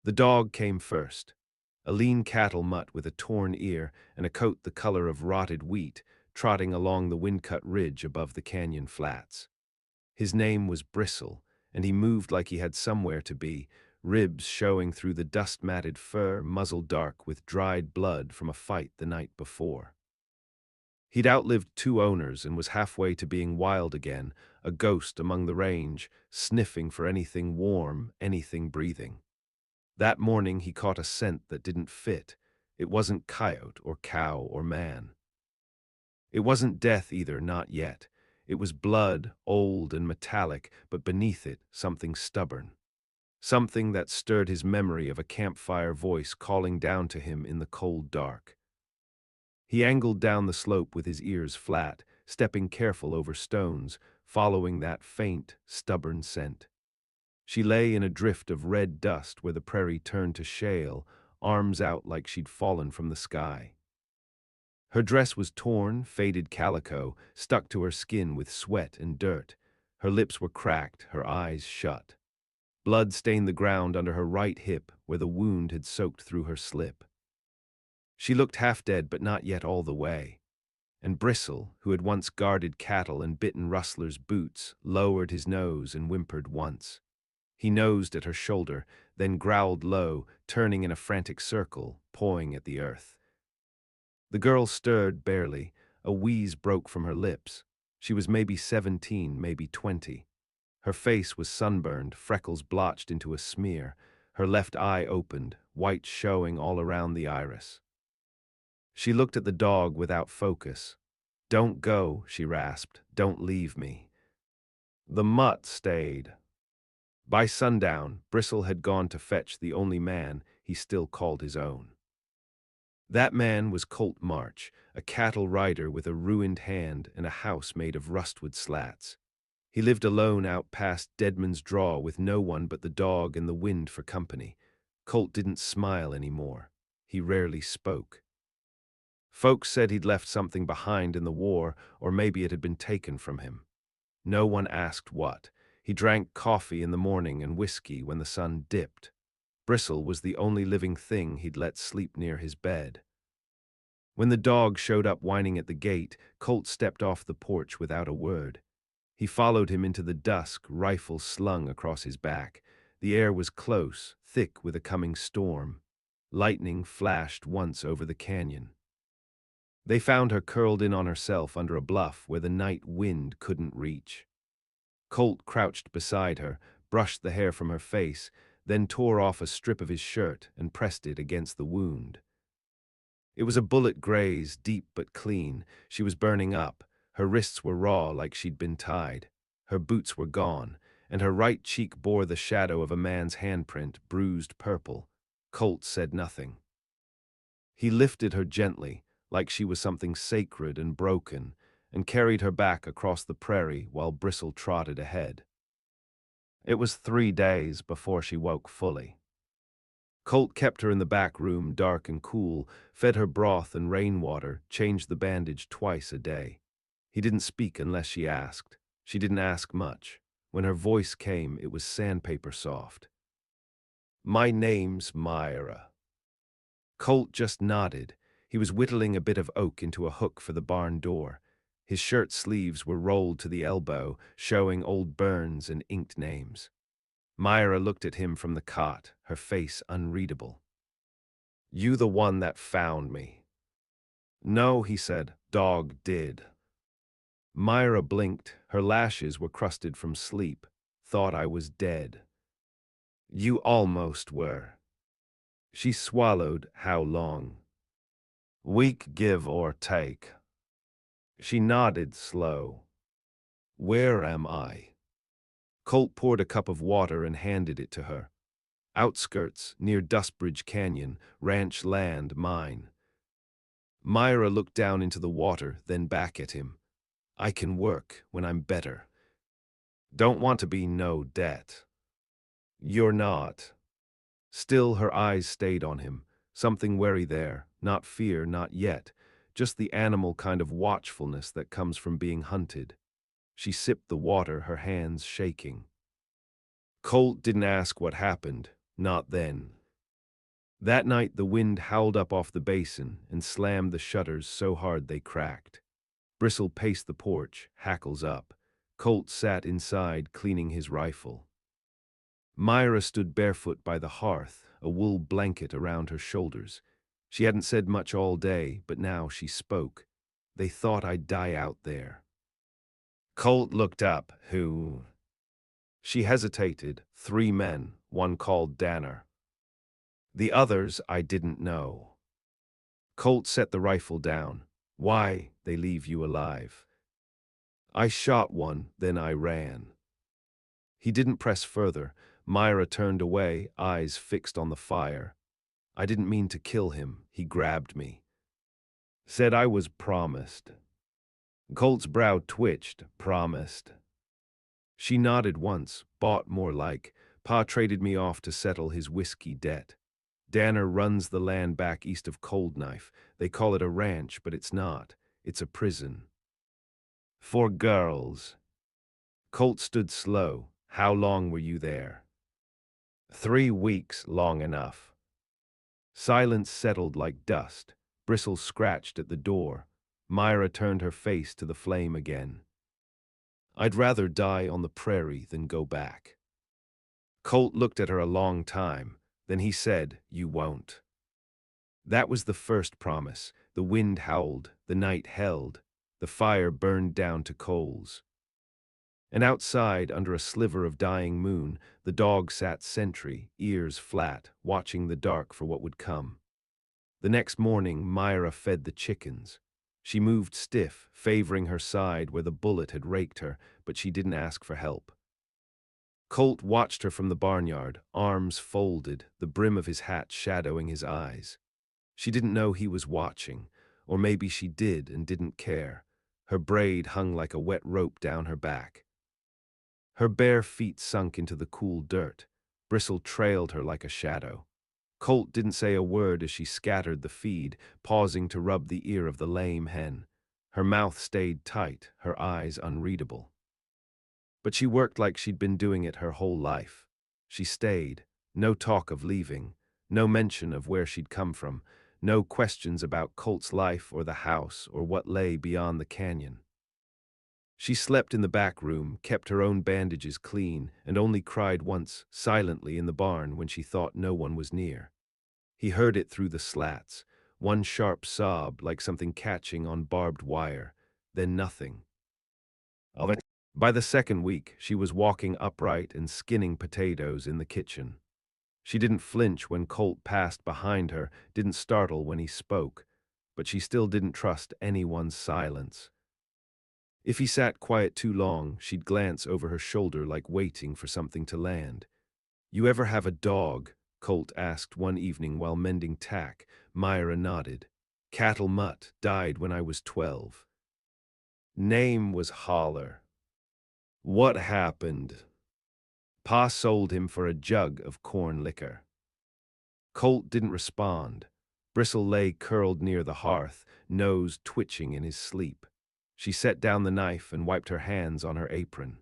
The dog came first, a lean cattle mutt with a torn ear and a coat the color of rotted wheat, trotting along the wind-cut ridge above the canyon flats. His name was Bristle, and he moved like he had somewhere to be, ribs showing through the dust-matted fur, muzzle dark with dried blood from a fight the night before. He'd outlived two owners and was halfway to being wild again, a ghost among the range, sniffing for anything warm, anything breathing. That morning he caught a scent that didn't fit. It wasn't coyote or cow or man. It wasn't death either, not yet. It was blood, old and metallic, but beneath it, something stubborn. Something that stirred his memory of a campfire voice calling down to him in the cold dark. He angled down the slope with his ears flat, stepping careful over stones, following that faint, stubborn scent. She lay in a drift of red dust where the prairie turned to shale, arms out like she'd fallen from the sky. Her dress was torn, faded calico, stuck to her skin with sweat and dirt. Her lips were cracked, her eyes shut. Blood stained the ground under her right hip where the wound had soaked through her slip. She looked half dead but not yet all the way. And Bristle, who had once guarded cattle and bitten rustlers' boots, lowered his nose and whimpered once. He nosed at her shoulder, then growled low, turning in a frantic circle, pawing at the earth. The girl stirred barely. A wheeze broke from her lips. She was maybe 17, maybe 20. Her face was sunburned, freckles blotched into a smear. Her left eye opened, white showing all around the iris. She looked at the dog without focus. "Don't go," she rasped. "Don't leave me." The mutt stayed. By sundown, Bristle had gone to fetch the only man he still called his own. That man was Colt March, a cattle rider with a ruined hand and a house made of rustwood slats. He lived alone out past Deadman's Draw with no one but the dog and the wind for company. Colt didn't smile anymore. He rarely spoke. Folks said he'd left something behind in the war, or maybe it had been taken from him. No one asked what. He drank coffee in the morning and whiskey when the sun dipped. Bristle was the only living thing he'd let sleep near his bed. When the dog showed up whining at the gate, Colt stepped off the porch without a word. He followed him into the dusk, rifle slung across his back. The air was close, thick with a coming storm. Lightning flashed once over the canyon. They found her curled in on herself under a bluff where the night wind couldn't reach. Colt crouched beside her, brushed the hair from her face, then tore off a strip of his shirt and pressed it against the wound. It was a bullet graze, deep but clean. She was burning up. Her wrists were raw like she'd been tied. Her boots were gone, and her right cheek bore the shadow of a man's handprint, bruised purple. Colt said nothing. He lifted her gently, like she was something sacred and broken, and carried her back across the prairie while Bristle trotted ahead. It was 3 days before she woke fully. Colt kept her in the back room, dark and cool, fed her broth and rainwater, changed the bandage twice a day. He didn't speak unless she asked. She didn't ask much. When her voice came, it was sandpaper soft. "My name's Myra." Colt just nodded. He was whittling a bit of oak into a hook for the barn door. His shirt sleeves were rolled to the elbow, showing old burns and inked names. Myra looked at him from the cot, her face unreadable. "You the one that found me?" "No," he said. "Dog did." Myra blinked. Her lashes were crusted from sleep. "Thought I was dead." "You almost were." She swallowed. "How long?" "Week, give or take." She nodded, slow. "Where am I?" Colt poured a cup of water and handed it to her. "Outskirts, near Dustbridge Canyon, ranch land, mine." Myra looked down into the water, then back at him. "I can work when I'm better. Don't want to be no debt." "You're not." Still, her eyes stayed on him. Something wary there, not fear, not yet, just the animal kind of watchfulness that comes from being hunted. She sipped the water, her hands shaking. Colt didn't ask what happened, not then. That night the wind howled up off the basin and slammed the shutters so hard they cracked. Bristle paced the porch, hackles up. Colt sat inside cleaning his rifle. Myra stood barefoot by the hearth, a wool blanket around her shoulders. She hadn't said much all day, but now she spoke. They thought I'd die out there. Colt looked up. Who? She hesitated. 3 men, one called Danner. The others I didn't know. Colt set the rifle down. Why, they leave you alive. I shot one, then I ran. He didn't press further. Myra turned away, eyes fixed on the fire. I didn't mean to kill him. He grabbed me. Said I was promised. Colt's brow twitched. Promised. She nodded once, bought more like. Pa traded me off to settle his whiskey debt. Danner runs the land back east of Cold Knife. They call it a ranch, but it's not. It's a prison. For girls. Colt stood slow. How long were you there? 3 weeks, long enough. Silence settled like dust. Bristle scratched at the door. Myra turned her face to the flame again. I'd rather die on the prairie than go back. Colt looked at her a long time. Then he said, You won't. That was the first promise. The wind howled, the night held, the fire burned down to coals. And outside, under a sliver of dying moon, the dog sat sentry, ears flat, watching the dark for what would come. The next morning, Myra fed the chickens. She moved stiff, favoring her side where the bullet had raked her, but she didn't ask for help. Colt watched her from the barnyard, arms folded, the brim of his hat shadowing his eyes. She didn't know he was watching, or maybe she did and didn't care. Her braid hung like a wet rope down her back. Her bare feet sunk into the cool dirt. Bristle trailed her like a shadow. Colt didn't say a word as she scattered the feed, pausing to rub the ear of the lame hen. Her mouth stayed tight, her eyes unreadable. But she worked like she'd been doing it her whole life. She stayed, no talk of leaving, no mention of where she'd come from, no questions about Colt's life or the house or what lay beyond the canyon. She slept in the back room, kept her own bandages clean, and only cried once, silently in the barn when she thought no one was near. He heard it through the slats, one sharp sob like something catching on barbed wire, then nothing. By the second week, she was walking upright and skinning potatoes in the kitchen. She didn't flinch when Colt passed behind her, didn't startle when he spoke, but she still didn't trust anyone's silence. If he sat quiet too long, she'd glance over her shoulder like waiting for something to land. You ever have a dog? Colt asked one evening while mending tack. Myra nodded. Cattle Mutt died when I was 12. Name was Holler. What happened? Pa sold him for a jug of corn liquor. Colt didn't respond. Bristle lay curled near the hearth, nose twitching in his sleep. She set down the knife and wiped her hands on her apron.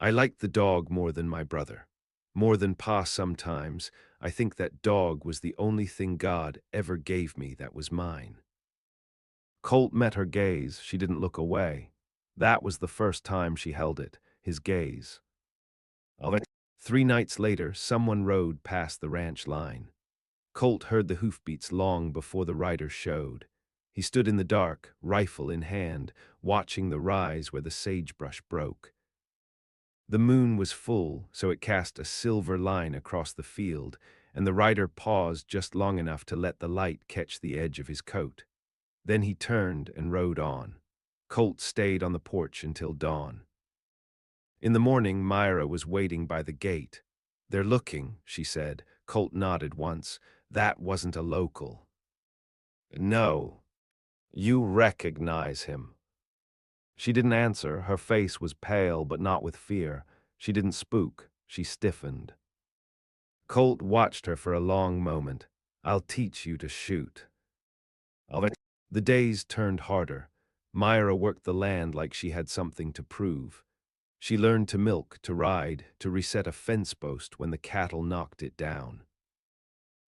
I liked the dog more than my brother. More than Pa sometimes. I think that dog was the only thing God ever gave me that was mine. Colt met her gaze. She didn't look away. That was the first time she held it, his gaze. 3 nights later, someone rode past the ranch line. Colt heard the hoofbeats long before the rider showed. He stood in the dark, rifle in hand, watching the rise where the sagebrush broke. The moon was full, so it cast a silver line across the field, and the rider paused just long enough to let the light catch the edge of his coat. Then he turned and rode on. Colt stayed on the porch until dawn. In the morning, Myra was waiting by the gate. They're looking, she said. Colt nodded once. That wasn't a local. No. You recognize him. She didn't answer. Her face was pale, but not with fear. She didn't spook. She stiffened. Colt watched her for a long moment. I'll teach you to shoot. The days turned harder. Myra worked the land like she had something to prove. She learned to milk, to ride, to reset a fence post when the cattle knocked it down.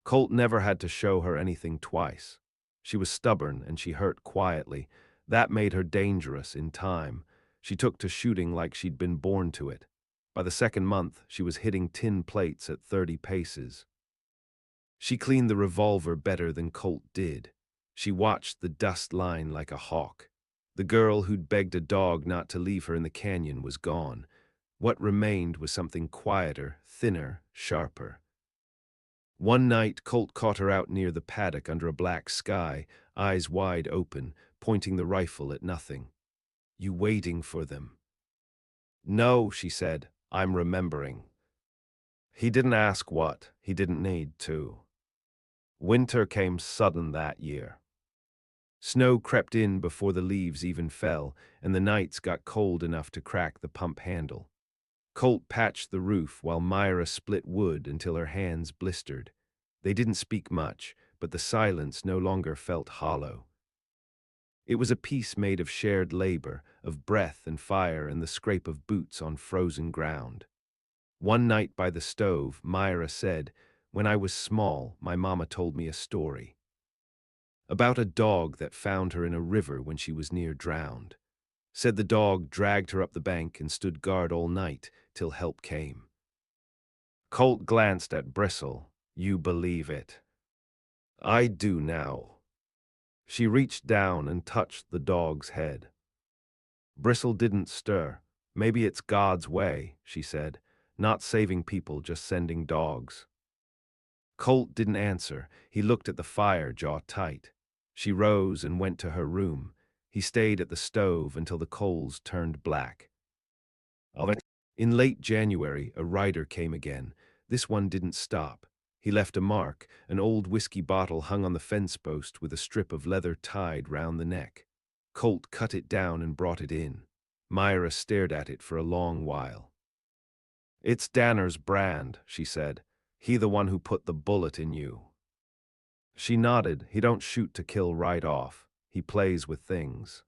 Colt never had to show her anything twice. She was stubborn and she hurt quietly. That made her dangerous in time. She took to shooting like she'd been born to it. By the second month, she was hitting tin plates at 30 paces. She cleaned the revolver better than Colt did. She watched the dust line like a hawk. The girl who'd begged a dog not to leave her in the canyon was gone. What remained was something quieter, thinner, sharper. One night, Colt caught her out near the paddock under a black sky, eyes wide open, pointing the rifle at nothing. "You waiting for them?" "No," she said. "I'm remembering." He didn't ask what. He didn't need to. Winter came sudden that year. Snow crept in before the leaves even fell, and the nights got cold enough to crack the pump handle. Colt patched the roof while Myra split wood until her hands blistered. They didn't speak much, but the silence no longer felt hollow. It was a peace made of shared labor, of breath and fire and the scrape of boots on frozen ground. One night by the stove, Myra said, "When I was small, my mama told me a story about a dog that found her in a river when she was near drowned. Said the dog dragged her up the bank and stood guard all night till help came." Colt glanced at Bristle. "You believe it?" "I do now." She reached down and touched the dog's head. Bristle didn't stir. "Maybe it's God's way," she said. "Not saving people, just sending dogs." Colt didn't answer. He looked at the fire, jaw tight. She rose and went to her room. He stayed at the stove until the coals turned black. In late January, a rider came again. This one didn't stop. He left a mark. An old whiskey bottle hung on the fence post with a strip of leather tied round the neck. Colt cut it down and brought it in. Myra stared at it for a long while. "It's Danner's brand," she said. "He the one who put the bullet in you." She nodded. "He don't shoot to kill right off. He plays with things."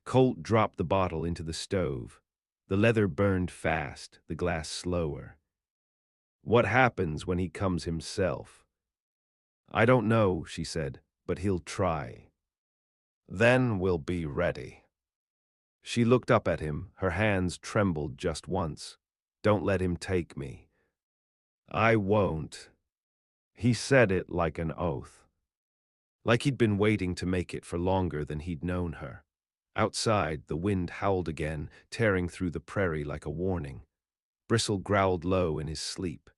Colt dropped the bottle into the stove. The leather burned fast, the glass slower. "What happens when he comes himself?" "I don't know," she said, "but he'll try. Then we'll be ready." She looked up at him. Her hands trembled just once. "Don't let him take me." "I won't." He said it like an oath. Like he'd been waiting to make it for longer than he'd known her. Outside, the wind howled again, tearing through the prairie like a warning. Bristle growled low in his sleep.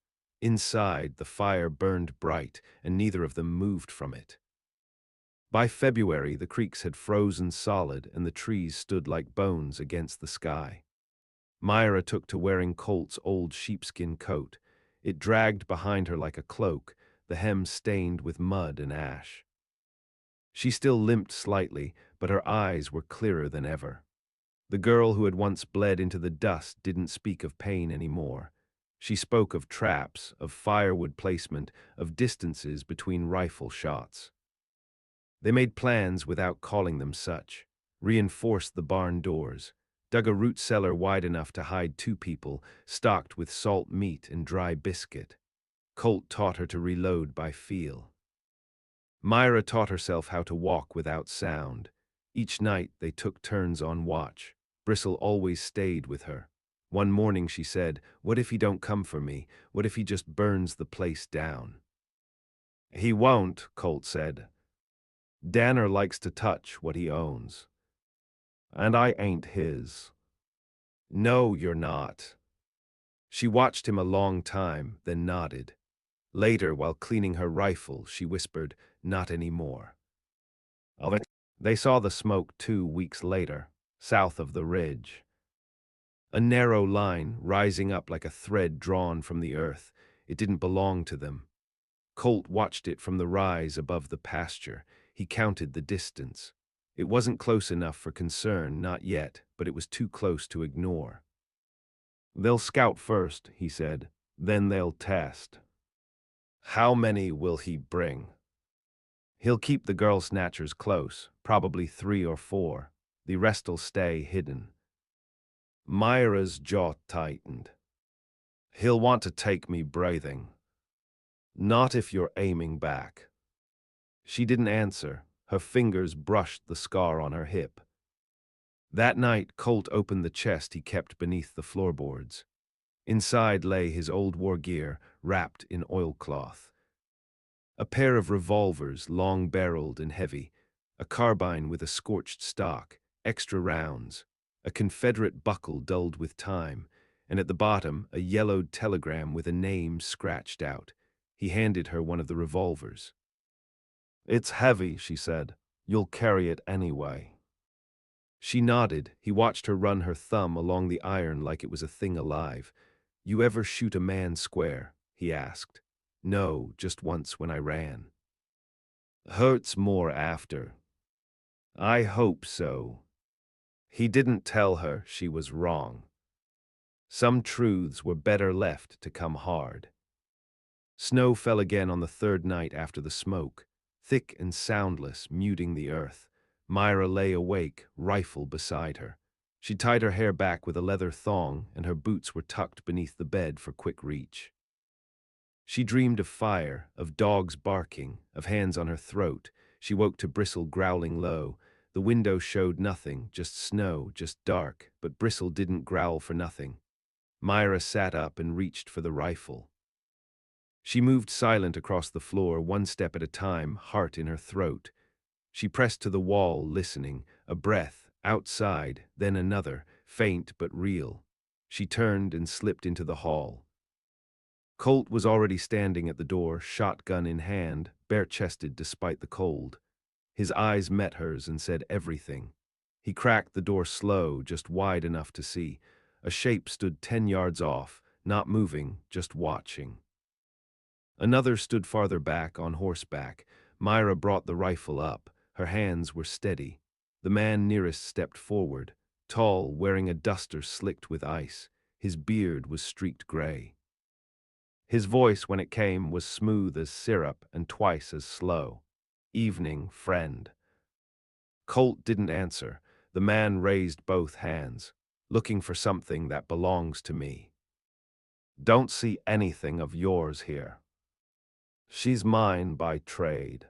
Inside, the fire burned bright, and neither of them moved from it. By February, the creeks had frozen solid, and the trees stood like bones against the sky. Myra took to wearing Colt's old sheepskin coat. It dragged behind her like a cloak, the hem stained with mud and ash. She still limped slightly, but her eyes were clearer than ever. The girl who had once bled into the dust didn't speak of pain anymore. She spoke of traps, of firewood placement, of distances between rifle shots. They made plans without calling them such, reinforced the barn doors, dug a root cellar wide enough to hide two people, stocked with salt meat and dry biscuit. Colt taught her to reload by feel. Myra taught herself how to walk without sound. Each night they took turns on watch. Bristle always stayed with her. One morning she said, "What if he don't come for me? What if he just burns the place down?" "He won't," Colt said. "Danner likes to touch what he owns. And I ain't his." "No, you're not." She watched him a long time, then nodded. Later, while cleaning her rifle, she whispered, "Not anymore." They saw the smoke 2 weeks later, south of the ridge. A narrow line rising up like a thread drawn from the earth. It didn't belong to them. Colt watched it from the rise above the pasture. He counted the distance. It wasn't close enough for concern, not yet, but it was too close to ignore. "They'll scout first," he said. "Then they'll test." "How many will he bring?" "He'll keep the girl snatchers close, probably 3 or 4. The rest'll stay hidden." Myra's jaw tightened. "He'll want to take me breathing." Not if you're aiming back. She didn't answer. Her fingers brushed the scar on her hip. That night, Colt opened the chest he kept beneath the floorboards. Inside lay his old war gear, wrapped in oilcloth. A pair of revolvers, long-barreled and heavy, a carbine with a scorched stock, extra rounds, a Confederate buckle dulled with time, and at the bottom a yellowed telegram with a name scratched out. He handed her one of the revolvers. "It's heavy," she said. "You'll carry it anyway." She nodded. He watched her run her thumb along the iron like it was a thing alive. "You ever shoot a man square?" he asked. "No, just once when I ran." "Hurts more after." "I hope so." He didn't tell her she was wrong. Some truths were better left to come hard. Snow fell again on the third night after the smoke, thick and soundless, muting the earth. Myra lay awake, rifle beside her. She tied her hair back with a leather thong, and her boots were tucked beneath the bed for quick reach. She dreamed of fire, of dogs barking, of hands on her throat. She woke to Bristle growling low. The window showed nothing, just snow, just dark, but Bristle didn't growl for nothing. Myra sat up and reached for the rifle. She moved silent across the floor, one step at a time, heart in her throat. She pressed to the wall, listening, a breath, outside, then another, faint but real. She turned and slipped into the hall. Colt was already standing at the door, shotgun in hand, bare-chested despite the cold. His eyes met hers and said everything. He cracked the door slow, just wide enough to see. A shape stood 10 yards off, not moving, just watching. Another stood farther back, on horseback. Myra brought the rifle up. Her hands were steady. The man nearest stepped forward, tall, wearing a duster slicked with ice. His beard was streaked gray. His voice, when it came, was smooth as syrup and twice as slow. "Evening, friend." Colt didn't answer. The man raised both hands. "Looking for something that belongs to me." "Don't see anything of yours here." "She's mine by trade."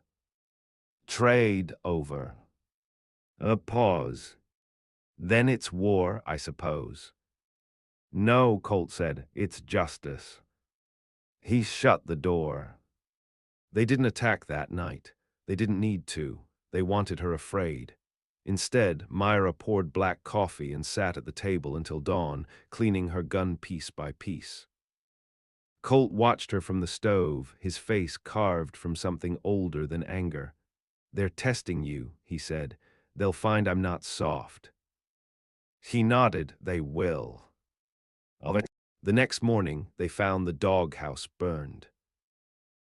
"Trade over." A pause. "Then it's war, I suppose." "No," Colt said, "it's justice." He shut the door. They didn't attack that night. They didn't need to. They wanted her afraid. Instead, Myra poured black coffee and sat at the table until dawn, cleaning her gun piece by piece. Colt watched her from the stove, his face carved from something older than anger. "They're testing you," he said. "They'll find I'm not soft." He nodded. "They will." The next morning, they found the doghouse burned.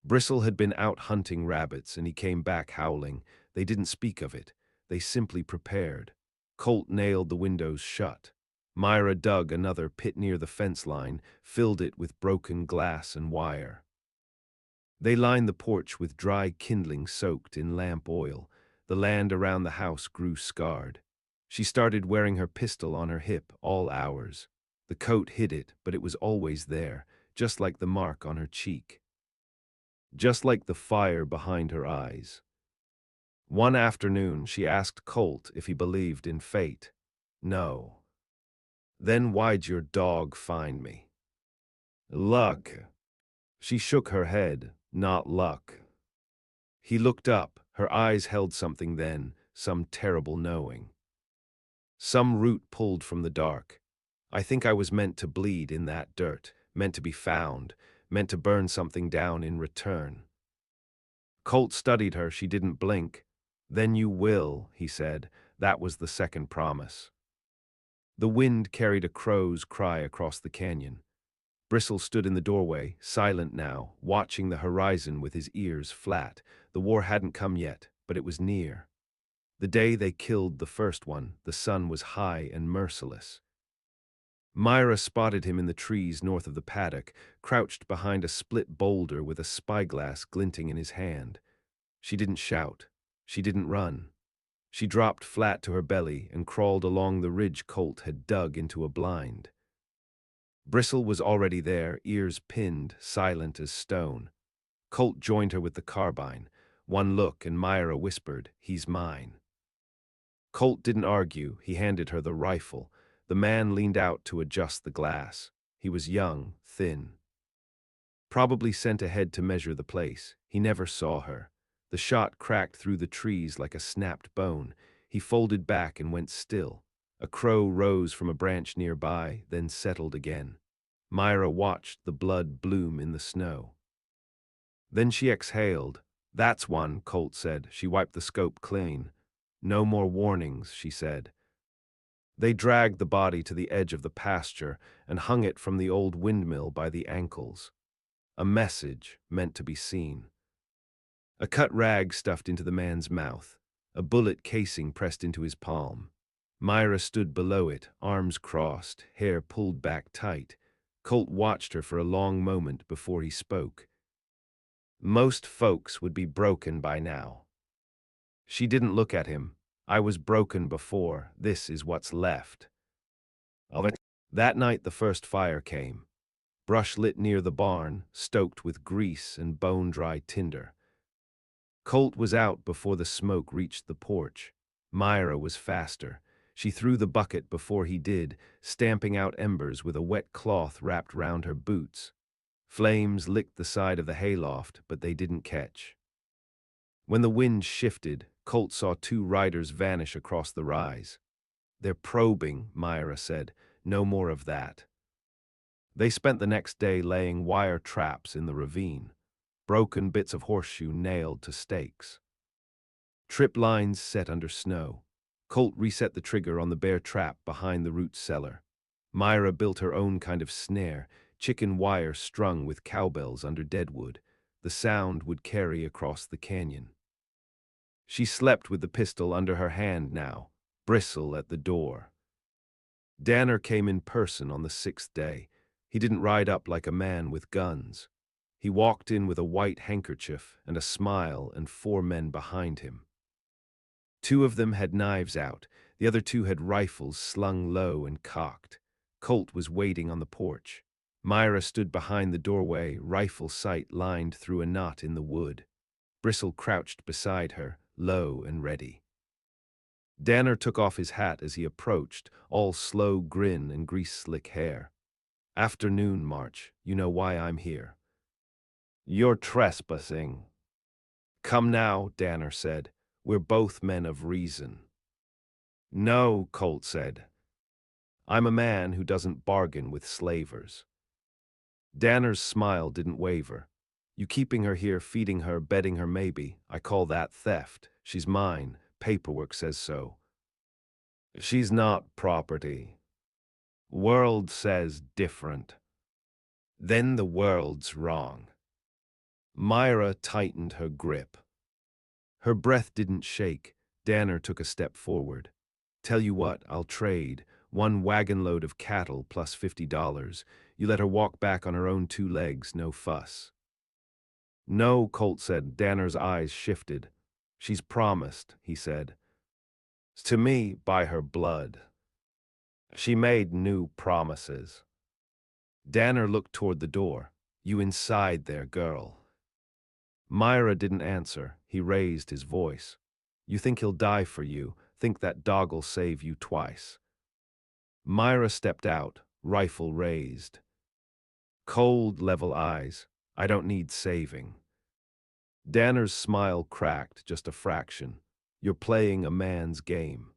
Bristle had been out hunting rabbits, and he came back howling. They didn't speak of it. They simply prepared. Colt nailed the windows shut. Myra dug another pit near the fence line, filled it with broken glass and wire. They lined the porch with dry kindling soaked in lamp oil. The land around the house grew scarred. She started wearing her pistol on her hip all hours. The coat hid it, but it was always there, just like the mark on her cheek. Just like the fire behind her eyes. One afternoon, she asked Colt if he believed in fate. "No." "Then why'd your dog find me?" "Luck." She shook her head. "Not luck." He looked up. Her eyes held something then, some terrible knowing. Some root pulled from the dark. "I think I was meant to bleed in that dirt, meant to be found, meant to burn something down in return." Colt studied her. She didn't blink. "Then you will," he said. That was the second promise. The wind carried a crow's cry across the canyon. Bristle stood in the doorway, silent now, watching the horizon with his ears flat. The war hadn't come yet, but it was near. The day they killed the first one, the sun was high and merciless. Myra spotted him in the trees north of the paddock, crouched behind a split boulder with a spyglass glinting in his hand. She didn't shout. She didn't run. She dropped flat to her belly and crawled along the ridge Colt had dug into a blind. Bristle was already there, ears pinned, silent as stone. Colt joined her with the carbine. One look, and Myra whispered, "He's mine." Colt didn't argue. He handed her the rifle. The man leaned out to adjust the glass. He was young, thin. Probably sent ahead to measure the place. He never saw her. The shot cracked through the trees like a snapped bone. He folded back and went still. A crow rose from a branch nearby, then settled again. Myra watched the blood bloom in the snow. Then she exhaled. "That's one," Colt said. She wiped the scope clean. "No more warnings," she said. They dragged the body to the edge of the pasture and hung it from the old windmill by the ankles. A message meant to be seen. A cut rag stuffed into the man's mouth. A bullet casing pressed into his palm. Myra stood below it, arms crossed, hair pulled back tight. Colt watched her for a long moment before he spoke. "Most folks would be broken by now." She didn't look at him. "I was broken before. This is what's left of it." That night the first fire came. Brush lit near the barn, stoked with grease and bone-dry tinder. Colt was out before the smoke reached the porch. Myra was faster. She threw the bucket before he did, stamping out embers with a wet cloth wrapped round her boots. Flames licked the side of the hayloft, but they didn't catch. When the wind shifted, Colt saw two riders vanish across the rise. "They're probing," Myra said. "No more of that." They spent the next day laying wire traps in the ravine, broken bits of horseshoe nailed to stakes. Trip lines set under snow. Colt reset the trigger on the bare trap behind the root cellar. Myra built her own kind of snare, chicken wire strung with cowbells under deadwood. The sound would carry across the canyon. She slept with the pistol under her hand now, bristle at the door. Danner came in person on the 6th day. He didn't ride up like a man with guns. He walked in with a white handkerchief and a smile and 4 men behind him. 2 of them had knives out. The other 2 had rifles slung low and cocked. Colt was waiting on the porch. Myra stood behind the doorway, rifle sight lined through a knot in the wood. Bristle crouched beside her, low and ready. Danner took off his hat as he approached, all slow grin and grease-slick hair. "Afternoon, March. You know why I'm here." "You're trespassing." "Come now," Danner said. "We're both men of reason." "No," Colt said. "I'm a man who doesn't bargain with slavers." Danner's smile didn't waver. "You keeping her here, feeding her, bedding her maybe. I call that theft. She's mine. Paperwork says so." "She's not property. World says different." "Then the world's wrong." Myra tightened her grip. Her breath didn't shake. Danner took a step forward. "Tell you what, I'll trade. 1 wagon load of cattle plus $50. You let her walk back on her own 2 legs, no fuss." "No," Colt said. Danner's eyes shifted. "She's promised," he said. "To me, by her blood. She made new promises." Danner looked toward the door. "You inside there, girl." Myra didn't answer. He raised his voice. "You think he'll die for you. Think that dog'll save you twice." Myra stepped out, rifle raised. Cold, level eyes. "I don't need saving." Danner's smile cracked just a fraction. "You're playing a man's game."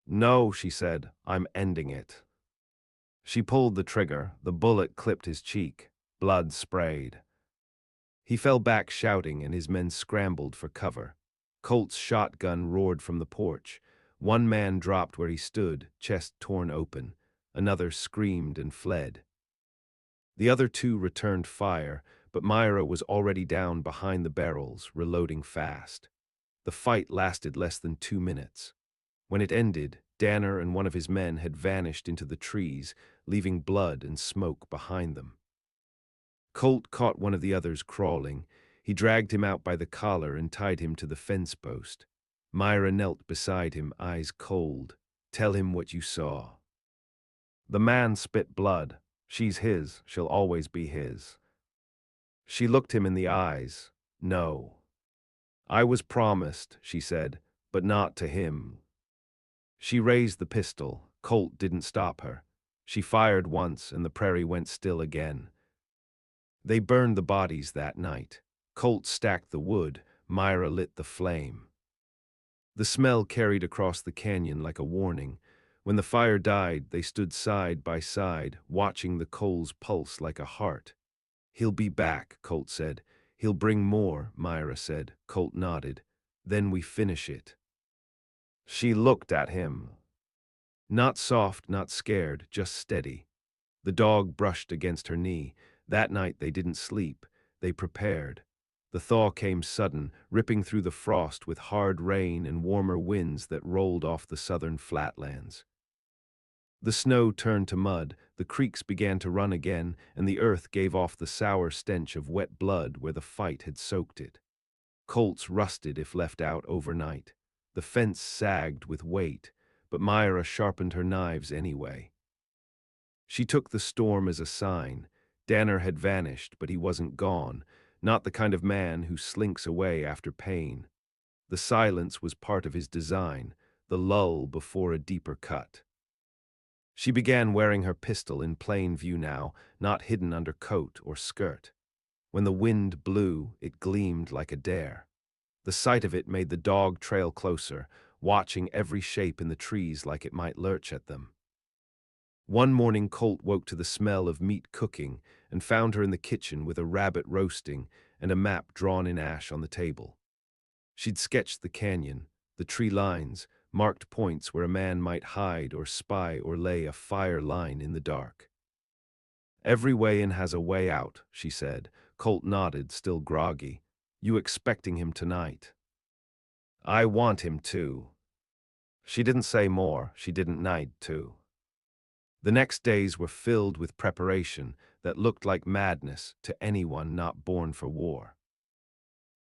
"No," she said. "I'm ending it." She pulled the trigger. The bullet clipped his cheek. Blood sprayed. He fell back shouting, and his men scrambled for cover. Colt's shotgun roared from the porch. 1 man dropped where he stood, chest torn open. Another screamed and fled. The other 2 returned fire, but Myra was already down behind the barrels, reloading fast. The fight lasted less than 2 minutes. When it ended, Danner and one of his men had vanished into the trees, leaving blood and smoke behind them. Colt caught one of the others crawling. He dragged him out by the collar and tied him to the fence post. Myra knelt beside him, eyes cold. "Tell him what you saw." "The man spit blood. She's his. She'll always be his." She looked him in the eyes. No. I was promised, she said, but not to him. She raised the pistol. Colt didn't stop her. She fired once, and the prairie went still again. They burned the bodies that night. Colt stacked the wood. Myra lit the flame. The smell carried across the canyon like a warning. When the fire died, they stood side by side, watching the coals pulse like a heart. "He'll be back," Colt said. "He'll bring more," Myra said. Colt nodded. "Then we finish it." She looked at him. Not soft, not scared, just steady. The dog brushed against her knee. That night they didn't sleep. They prepared. The thaw came sudden, ripping through the frost with hard rain and warmer winds that rolled off the southern flatlands. The snow turned to mud, the creeks began to run again, and the earth gave off the sour stench of wet blood where the fight had soaked it. Colts rusted if left out overnight. The fence sagged with weight, but Myra sharpened her knives anyway. She took the storm as a sign. Danner had vanished, but he wasn't gone, not the kind of man who slinks away after pain. The silence was part of his design, the lull before a deeper cut. She began wearing her pistol in plain view now, not hidden under coat or skirt. When the wind blew, it gleamed like a dare. The sight of it made the dog trail closer, watching every shape in the trees like it might lurch at them. One morning Colt woke to the smell of meat cooking and found her in the kitchen with a rabbit roasting and a map drawn in ash on the table. She'd sketched the canyon, the tree lines, marked points where a man might hide or spy or lay a fire line in the dark. "Every way in has a way out," she said. Colt nodded, still groggy. "You expecting him tonight?" "I want him to." She didn't say more, she didn't need to. The next days were filled with preparation that looked like madness to anyone not born for war.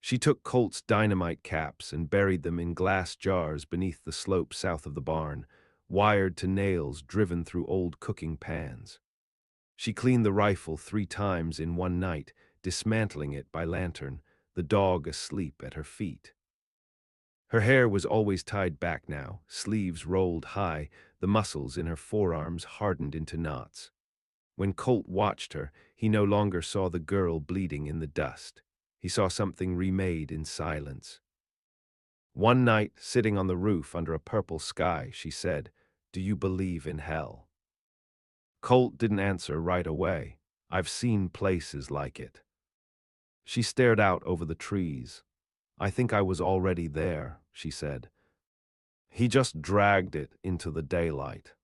She took Colt's dynamite caps and buried them in glass jars beneath the slope south of the barn, wired to nails driven through old cooking pans. She cleaned the rifle 3 times in one night, dismantling it by lantern, the dog asleep at her feet. Her hair was always tied back now, sleeves rolled high, the muscles in her forearms hardened into knots. When Colt watched her, he no longer saw the girl bleeding in the dust. He saw something remade in silence. One night, sitting on the roof under a purple sky, she said, "Do you believe in hell?" Colt didn't answer right away. "I've seen places like it." She stared out over the trees. "I think I was already there," she said. "He just dragged it into the daylight."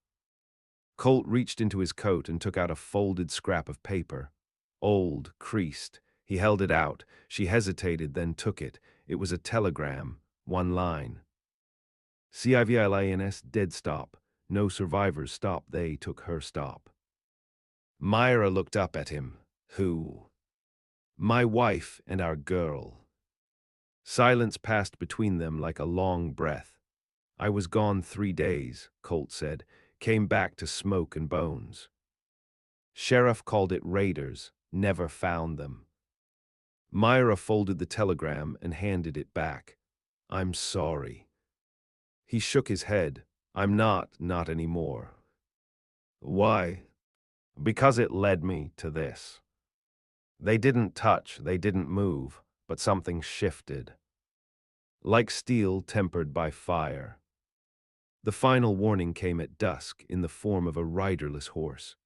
Colt reached into his coat and took out a folded scrap of paper. Old, creased. He held it out. She hesitated, then took it. It was a telegram, one line. "Civils dead stop. No survivors stop. They took her stop." Myra looked up at him. "Who?" "My wife and our girl." Silence passed between them like a long breath. "I was gone 3 days," Colt said. "Came back to smoke and bones. Sheriff called it raiders. Never found them." Myra folded the telegram and handed it back. "I'm sorry." He shook his head. "I'm not anymore." "Why?" "Because it led me to this. They didn't touch, they didn't move, but something shifted. Like steel tempered by fire." The final warning came at dusk in the form of a riderless horse.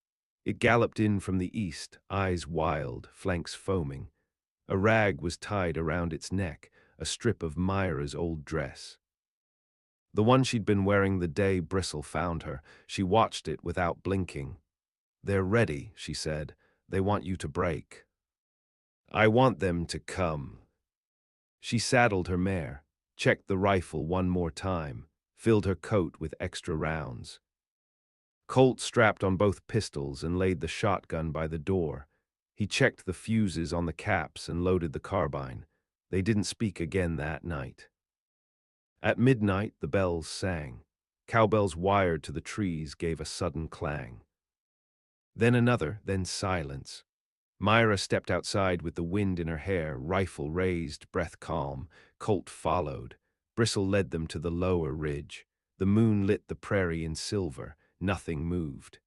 It galloped in from the east, eyes wild, flanks foaming. A rag was tied around its neck, a strip of Myra's old dress. The one she'd been wearing the day Bristle found her. She watched it without blinking. "They're ready," she said. "They want you to break." "I want them to come." She saddled her mare, checked the rifle one more time, filled her coat with extra rounds. Colt strapped on both pistols and laid the shotgun by the door. He checked the fuses on the caps and loaded the carbine. They didn't speak again that night. At midnight, the bells sang. Cowbells wired to the trees gave a sudden clang. Then another, then silence. Myra stepped outside with the wind in her hair, rifle raised, breath calm. Colt followed. Bristle led them to the lower ridge. The moon lit the prairie in silver. Nothing moved.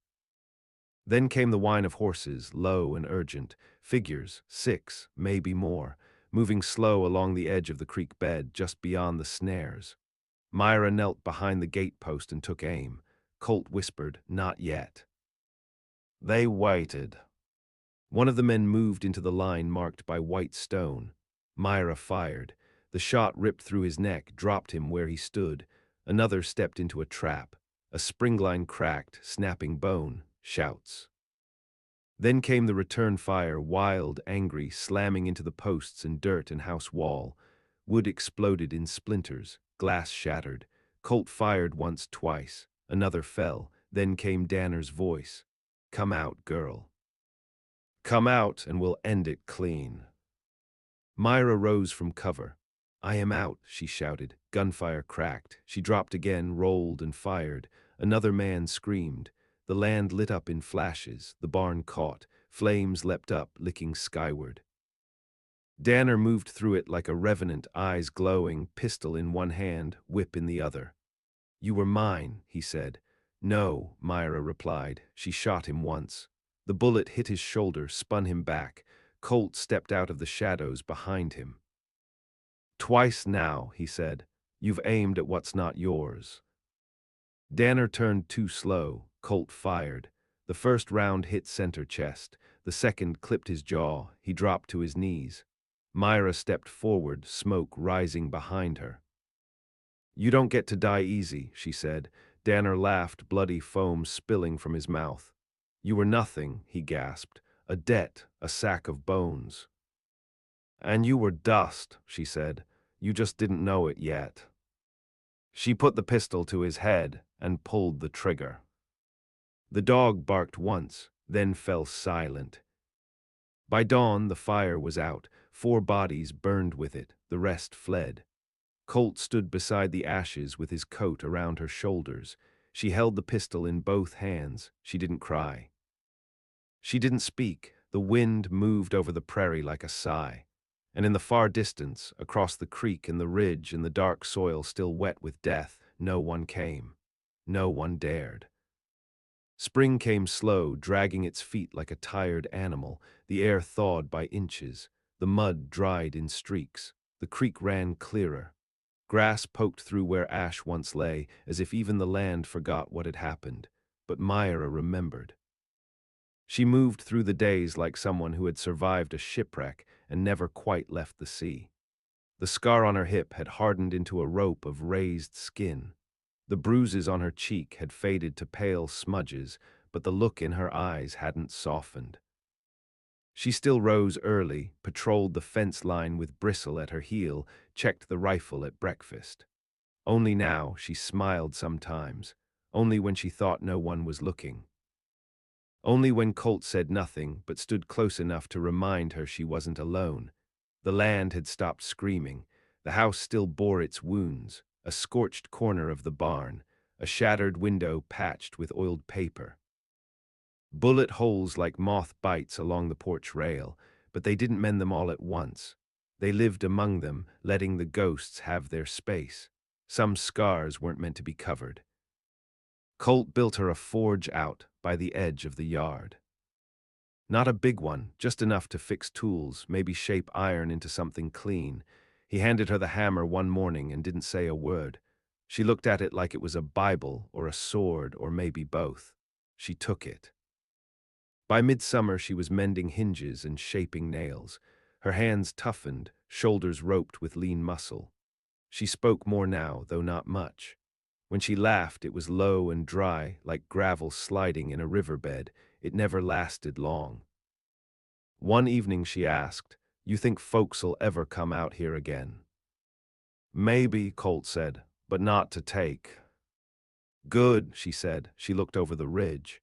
Then came the whine of horses, low and urgent, figures, 6, maybe more, moving slow along the edge of the creek bed just beyond the snares. Myra knelt behind the gatepost and took aim. Colt whispered, "Not yet." They waited. One of the men moved into the line marked by white stone. Myra fired. The shot ripped through his neck, dropped him where he stood. Another stepped into a trap. A spring line cracked, snapping bone, shouts. Then came the return fire, wild, angry, slamming into the posts and dirt and house wall. Wood exploded in splinters, glass shattered. Colt fired once, twice. Another fell. Then came Danner's voice. "Come out, girl. Come out and we'll end it clean." Myra rose from cover. "I am out," she shouted. Gunfire cracked. She dropped again, rolled and fired. Another man screamed. The land lit up in flashes. The barn caught. Flames leapt up, licking skyward. Danner moved through it like a revenant, eyes glowing, pistol in one hand, whip in the other. "You were mine," he said. "No," Myra replied. She shot him once. The bullet hit his shoulder, spun him back. Colt stepped out of the shadows behind him. "Twice now," he said. "You've aimed at what's not yours." Danner turned too slow. Colt fired. The first round hit center chest. The second clipped his jaw. He dropped to his knees. Myra stepped forward, smoke rising behind her. "You don't get to die easy," she said. Danner laughed, bloody foam spilling from his mouth. "You were nothing," he gasped. "A debt, a sack of bones." "And you were dust," she said. "You just didn't know it yet." She put the pistol to his head and pulled the trigger. The dog barked once, then fell silent. By dawn, the fire was out. 4 bodies burned with it. The rest fled. Colt stood beside the ashes with his coat around her shoulders. She held the pistol in both hands. She didn't cry. She didn't speak. The wind moved over the prairie like a sigh. And in the far distance, across the creek and the ridge in the dark soil still wet with death, no one came. No one dared. Spring came slow, dragging its feet like a tired animal, the air thawed by inches. The mud dried in streaks. The creek ran clearer. Grass poked through where ash once lay, as if even the land forgot what had happened. But Myra remembered. She moved through the days like someone who had survived a shipwreck and never quite left the sea. The scar on her hip had hardened into a rope of raised skin. The bruises on her cheek had faded to pale smudges, but the look in her eyes hadn't softened. She still rose early, patrolled the fence line with Bristle at her heel, checked the rifle at breakfast. Only now she smiled sometimes, only when she thought no one was looking. Only when Colt said nothing, but stood close enough to remind her she wasn't alone. The land had stopped screaming. The house still bore its wounds, a scorched corner of the barn, a shattered window patched with oiled paper. Bullet holes like moth bites along the porch rail, but they didn't mend them all at once. They lived among them, letting the ghosts have their space. Some scars weren't meant to be covered. Colt built her a forge out by the edge of the yard. Not a big one, just enough to fix tools, maybe shape iron into something clean. He handed her the hammer one morning and didn't say a word. She looked at it like it was a Bible or a sword or maybe both. She took it. By midsummer she was mending hinges and shaping nails. Her hands toughened, shoulders roped with lean muscle. She spoke more now, though not much. When she laughed, it was low and dry, like gravel sliding in a riverbed. It never lasted long. One evening she asked, "You think folks'll ever come out here again?" "Maybe," Colt said, "but not to take." "Good," she said. She looked over the ridge.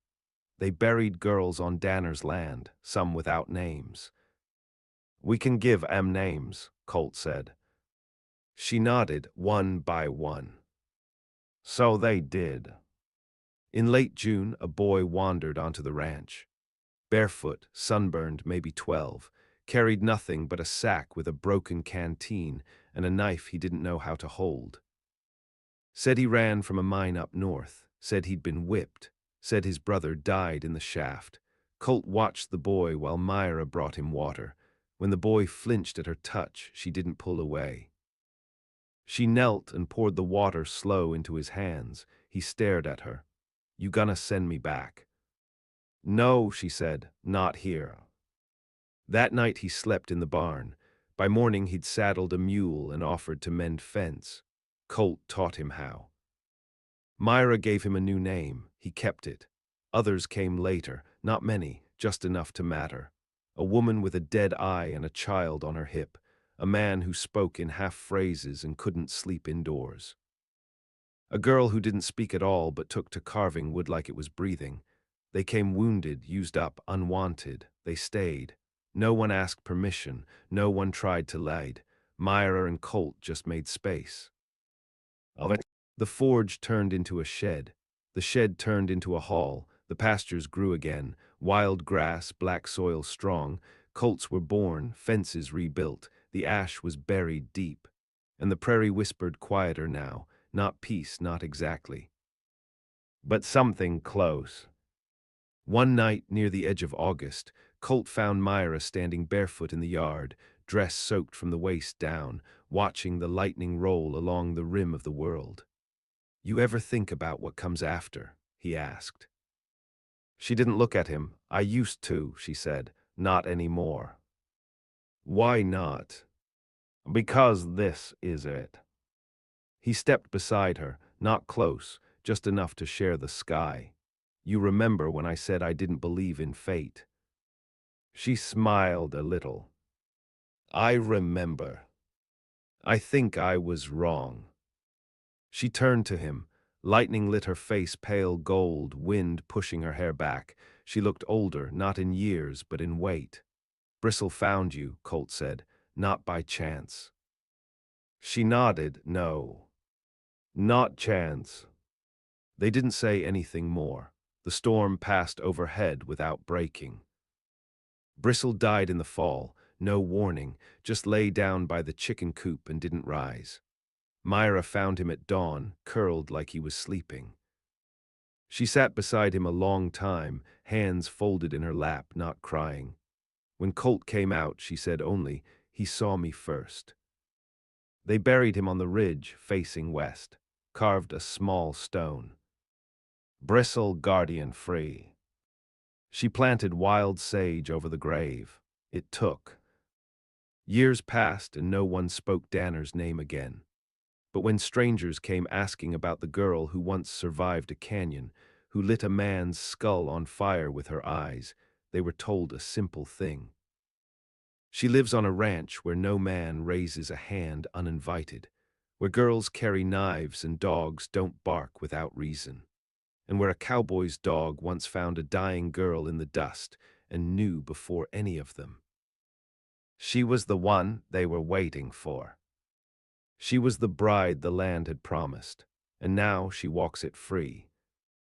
They buried girls on Danner's land, some without names. "We can give 'em names," Colt said. She nodded, one by one. So they did. In late June, a boy wandered onto the ranch. barefoot, sunburned, maybe 12, carried nothing but a sack with a broken canteen and a knife he didn't know how to hold. Said he ran from a mine up north, said he'd been whipped, said his brother died in the shaft. Colt watched the boy while Myra brought him water. When the boy flinched at her touch, she didn't pull away. She knelt and poured the water slow into his hands. He stared at her. "You gonna send me back?" "No," she said, "not here." That night he slept in the barn. By morning he'd saddled a mule and offered to mend fence. Colt taught him how. Myra gave him a new name. He kept it. Others came later, not many, just enough to matter. A woman with a dead eye and a child on her hip. A man who spoke in half phrases and couldn't sleep indoors. A girl who didn't speak at all but took to carving wood like it was breathing. They came wounded, used up, unwanted. They stayed. No one asked permission. No one tried to lead. Myra and Colt just made space. The forge turned into a shed. The shed turned into a hall. The pastures grew again. Wild grass, black soil strong. Colts were born, fences rebuilt. The ash was buried deep. And the prairie whispered quieter now. Not peace, not exactly, but something close. One night, near the edge of August, Colt found Myra standing barefoot in the yard, dress soaked from the waist down, watching the lightning roll along the rim of the world. "You ever think about what comes after?" he asked. She didn't look at him. "I used to," she said. "Not anymore." "Why not?" "Because this is it." He stepped beside her, not close, just enough to share the sky. "You remember when I said I didn't believe in fate?" She smiled a little. "I remember. I think I was wrong." She turned to him. Lightning lit her face pale gold, wind pushing her hair back. She looked older, not in years, but in weight. "Bristle found you," Colt said, "not by chance." She nodded. "No. Not chance." They didn't say anything more. The storm passed overhead without breaking. Bristle died in the fall, no warning, just lay down by the chicken coop and didn't rise. Myra found him at dawn, curled like he was sleeping. She sat beside him a long time, hands folded in her lap, not crying. When Colt came out, she said only, "He saw me first." They buried him on the ridge, facing west, carved a small stone. "Bristle, guardian free." She planted wild sage over the grave. It took. Years passed and no one spoke Danner's name again. But when strangers came asking about the girl who once survived a canyon, who lit a man's skull on fire with her eyes, they were told a simple thing. She lives on a ranch where no man raises a hand uninvited, where girls carry knives and dogs don't bark without reason, and where a cowboy's dog once found a dying girl in the dust and knew before any of them. She was the one they were waiting for. She was the bride the land had promised, and now she walks it free.